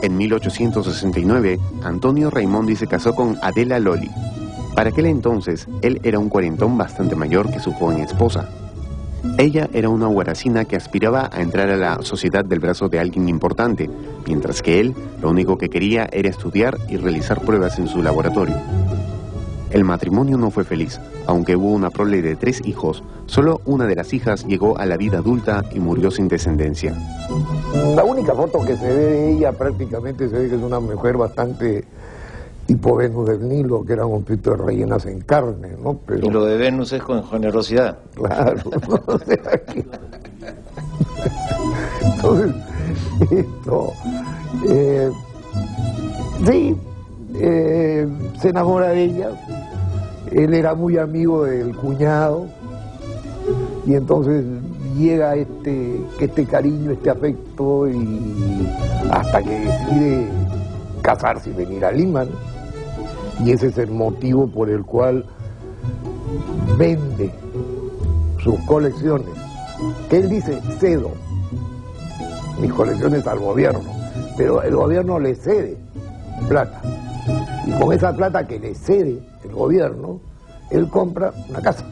En 1869, Antonio Raimondi se casó con Adela Loli. Para aquel entonces, él era un cuarentón bastante mayor que su joven esposa. Ella era una huaracina que aspiraba a entrar a la sociedad del brazo de alguien importante, mientras que él lo único que quería era estudiar y realizar pruebas en su laboratorio. El matrimonio no fue feliz, aunque hubo una prole de 3 hijos. Solo una de las hijas llegó a la vida adulta y murió sin descendencia. La única foto que se ve de ella prácticamente se ve que es una mujer bastante tipo Venus del Nilo, que eran un poquito de rellenas en carne, ¿no? Pero... Y lo de Venus es con generosidad. Claro, o sea que... Entonces, sí, se enamora de ella. Él era muy amigo del cuñado y entonces llega este cariño, este afecto, y hasta que decide casarse y venir a Lima, ¿no? Y ese es el motivo por el cual vende sus colecciones, que él dice: cedo mis colecciones al gobierno, pero el gobierno le cede plata, y con esa plata que le cede el gobierno, él compra una casa.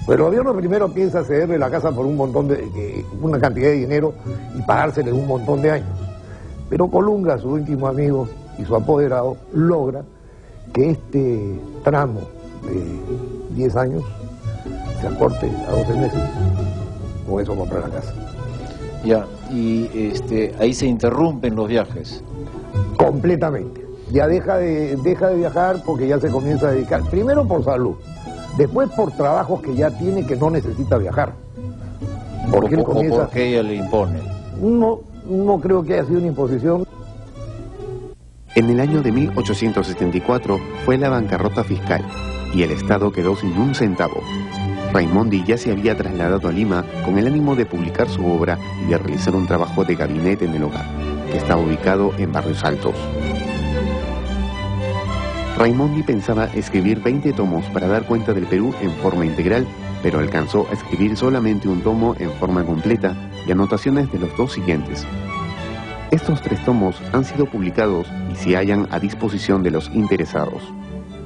Pero el gobierno primero piensa cederle la casa por una cantidad de dinero y pagársele un montón de años. Pero Colunga, su íntimo amigo y su apoderado, logra que este tramo de 10 años se acorte a 12 meses. Con eso compra la casa. Ya, y ahí se interrumpen los viajes. Completamente. Ya deja de viajar porque ya se comienza a dedicar, primero por salud, después por trabajos que ya tiene, que no necesita viajar. Porque él comienza... porque ella le impone. No creo que haya sido una imposición. En el año de 1874 fue la bancarrota fiscal y el Estado quedó sin un centavo. Raimondi ya se había trasladado a Lima con el ánimo de publicar su obra y de realizar un trabajo de gabinete en el hogar, que estaba ubicado en Barrios Altos. Raimondi pensaba escribir 20 tomos para dar cuenta del Perú en forma integral, pero alcanzó a escribir solamente un tomo en forma completa y anotaciones de los 2 siguientes. Estos 3 tomos han sido publicados y se hallan a disposición de los interesados.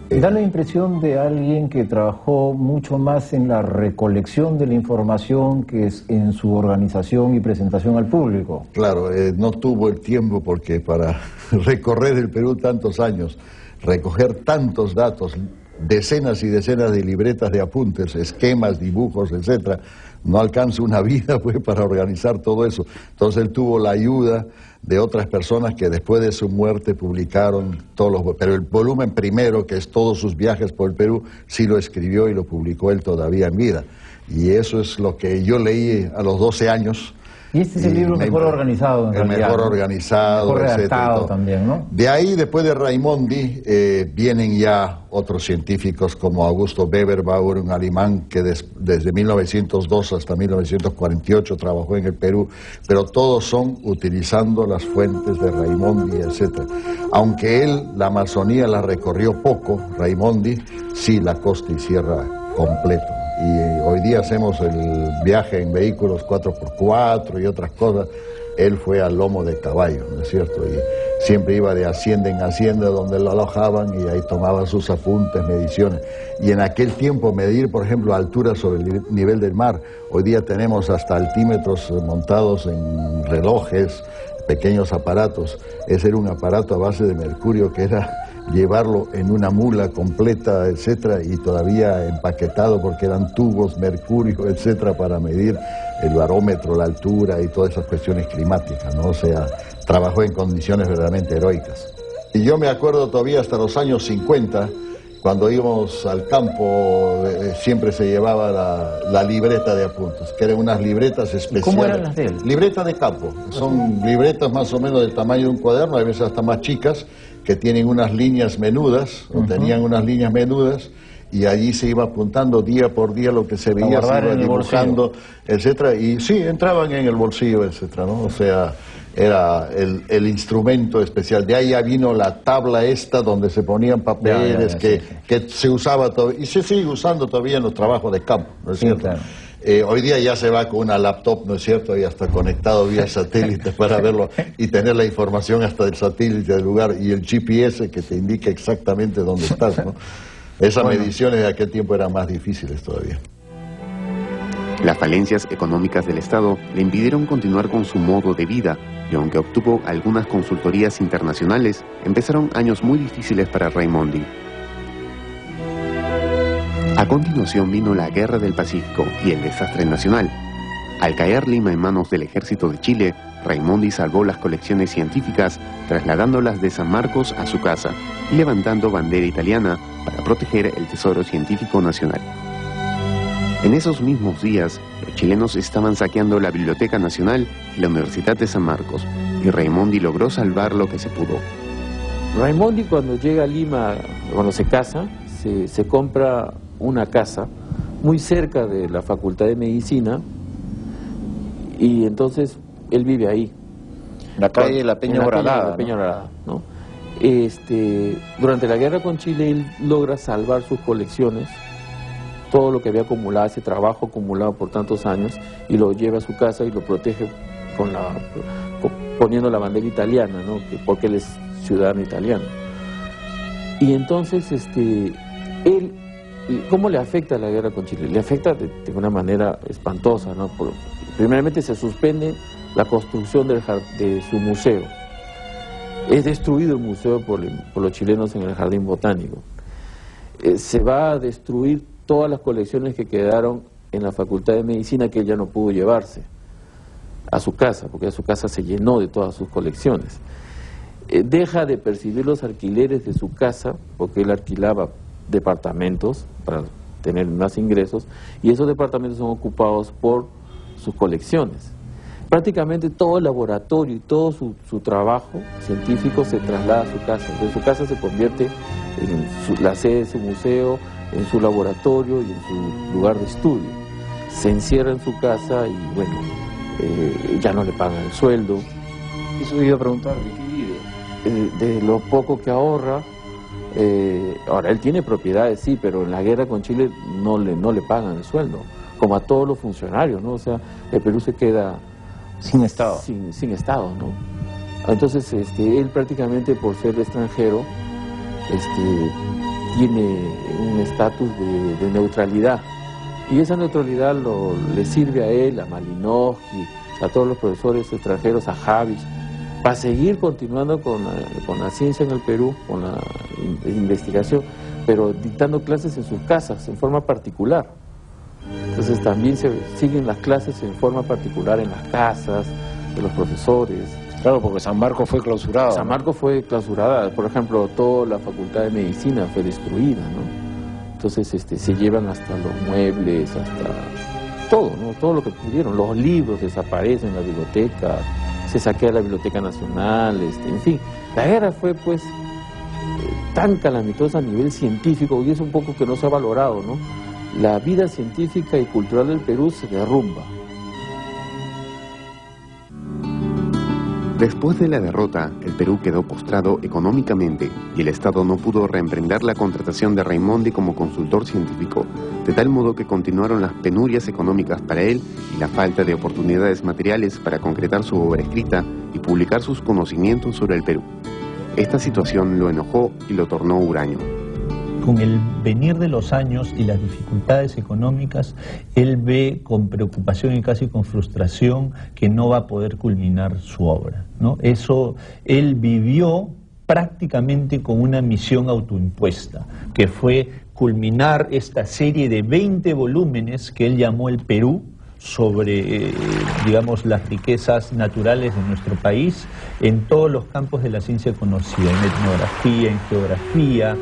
Da la impresión de alguien que trabajó mucho más en la recolección de la información que es en su organización y presentación al público. Claro, no tuvo el tiempo porque para recorrer el Perú tantos años, recoger tantos datos, decenas y decenas de libretas de apuntes, esquemas, dibujos, etcétera, no alcanza una vida pues para organizar todo eso. Entonces él tuvo la ayuda de otras personas que después de su muerte publicaron pero el volumen primero, que es todos sus viajes por el Perú, sí lo escribió y lo publicó él todavía en vida. Y eso es lo que yo leí a los 12 años. Y este es el libro mejor organizado, en realidad. Mejor organizado, mejor redactado también, ¿no? De ahí, después de Raimondi, vienen ya otros científicos como Augusto Weberbauer, un alemán que desde 1902 hasta 1948 trabajó en el Perú, pero todos son utilizando las fuentes de Raimondi, etc. Aunque él, la Amazonía la recorrió poco, Raimondi, sí la costa y sierra completo. Y hoy día hacemos el viaje en vehículos 4x4 y otras cosas. Él fue al lomo de caballo, ¿no es cierto? Y siempre iba de hacienda en hacienda donde lo alojaban y ahí tomaba sus apuntes, mediciones. Y en aquel tiempo medir, por ejemplo, altura sobre el nivel del mar. Hoy día tenemos hasta altímetros montados en relojes, pequeños aparatos. Ese era un aparato a base de mercurio que era llevarlo en una mula completa, etcétera, y todavía empaquetado porque eran tubos, mercurio, etcétera, para medir el barómetro, la altura y todas esas cuestiones climáticas, ¿no? O sea, trabajó en condiciones verdaderamente heroicas. Y yo me acuerdo todavía hasta los años 50, cuando íbamos al campo, siempre se llevaba la libreta de apuntes, que eran unas libretas especiales. ¿Cómo eran las de él? Libretas de campo. Son libretas más o menos del tamaño de un cuaderno, a veces hasta más chicas, que tienen unas líneas menudas, o tenían unas líneas menudas, y allí se iba apuntando día por día lo que se veía, se iba dibujando, etcétera, y sí, entraban en el bolsillo, etcétera, ¿no? O sea, era el instrumento especial. De ahí ya vino la tabla esta donde se ponían papeles que se usaba todavía, y se sigue usando todavía en los trabajos de campo, ¿no es cierto? Claro. Hoy día ya se va con una laptop, ¿no es cierto? Y hasta conectado vía satélite para verlo y tener la información hasta del satélite del lugar y el GPS que te indica exactamente dónde estás, ¿no? Esas mediciones de aquel tiempo eran más difíciles todavía. Las falencias económicas del Estado le impidieron continuar con su modo de vida y aunque obtuvo algunas consultorías internacionales, empezaron años muy difíciles para Raimondi. A continuación vino la Guerra del Pacífico y el desastre nacional. Al caer Lima en manos del ejército de Chile, Raimondi salvó las colecciones científicas trasladándolas de San Marcos a su casa y levantando bandera italiana para proteger el tesoro científico nacional. En esos mismos días, los chilenos estaban saqueando la Biblioteca Nacional y la Universidad de San Marcos, y Raimondi logró salvar lo que se pudo. Raimondi, cuando llega a Lima, cuando se casa, se compra una casa muy cerca de la Facultad de Medicina y entonces él vive ahí. La calle de la Peña Horadada. ¿no? Durante la guerra con Chile él logra salvar sus colecciones, todo lo que había acumulado, ese trabajo acumulado por tantos años, y lo lleva a su casa y lo protege poniendo la bandera italiana, ¿no? Porque él es ciudadano italiano. Y entonces, él, ¿cómo le afecta la guerra con Chile? Le afecta de una manera espantosa, ¿no? Primeramente se suspende la construcción de su museo. Es destruido el museo por los chilenos en el Jardín Botánico. Se va a destruir todas las colecciones que quedaron en la Facultad de Medicina que él ya no pudo llevarse a su casa, porque a su casa se llenó de todas sus colecciones. Deja de percibir los alquileres de su casa, porque él alquilaba departamentos para tener más ingresos, y esos departamentos son ocupados por sus colecciones. Prácticamente todo el laboratorio y todo su trabajo científico se traslada a su casa. Entonces su casa se convierte en la sede de su museo, en su laboratorio y en su lugar de estudio. Se encierra en su casa y bueno, ya no le pagan el sueldo. Eso iba a preguntar, ¿de qué vive? De lo poco que ahorra. Ahora, él tiene propiedades, sí, pero en la guerra con Chile no le pagan el sueldo, como a todos los funcionarios, ¿no? O sea, el Perú se queda sin Estado. Sin Estado, ¿no? Entonces, él prácticamente por ser extranjero, tiene un estatus de neutralidad. Y esa neutralidad le sirve a él, a Malinowski, a todos los profesores extranjeros, a Javis, para seguir continuando con la ciencia en el Perú, con la investigación, pero dictando clases en sus casas, en forma particular. Entonces también se siguen las clases en forma particular en las casas de los profesores. Claro, porque San Marcos fue clausurado. San Marcos fue clausurada, por ejemplo, toda la Facultad de Medicina fue destruida, ¿no? Entonces se llevan hasta los muebles, hasta todo, ¿no? Todo lo que pudieron. Los libros desaparecen en la biblioteca, se saquea la Biblioteca Nacional, en fin. La guerra fue, pues, tan calamitosa a nivel científico, y es un poco que no se ha valorado, ¿no? La vida científica y cultural del Perú se derrumba. Después de la derrota, el Perú quedó postrado económicamente y el Estado no pudo reemprender la contratación de Raimondi como consultor científico, de tal modo que continuaron las penurias económicas para él y la falta de oportunidades materiales para concretar su obra escrita y publicar sus conocimientos sobre el Perú. Esta situación lo enojó y lo tornó huraño. Con el venir de los años y las dificultades económicas, él ve con preocupación y casi con frustración que no va a poder culminar su obra, ¿no? Eso, él vivió prácticamente con una misión autoimpuesta, que fue culminar esta serie de 20 volúmenes que él llamó El Perú, sobre, digamos, las riquezas naturales de nuestro país en todos los campos de la ciencia conocida, en etnografía, en geografía,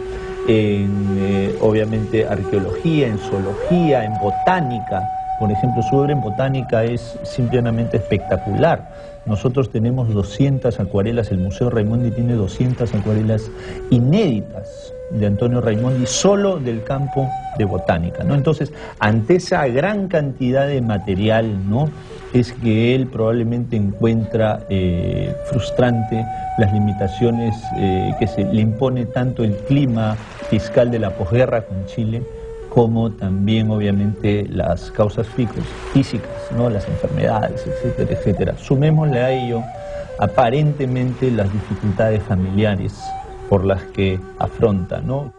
en obviamente arqueología, en zoología, en botánica. Por ejemplo, su obra en botánica es simplemente espectacular. Nosotros tenemos 200 acuarelas, el Museo Raimondi tiene 200 acuarelas inéditas de Antonio Raimondi solo del campo de botánica, ¿no? Entonces, ante esa gran cantidad de material, ¿no?, es que él probablemente encuentra frustrante las limitaciones que se le impone tanto el clima fiscal de la posguerra con Chile como también obviamente las causas físicas, ¿no? Las enfermedades, etcétera, etcétera. Sumémosle a ello aparentemente las dificultades familiares por las que afronta, ¿no?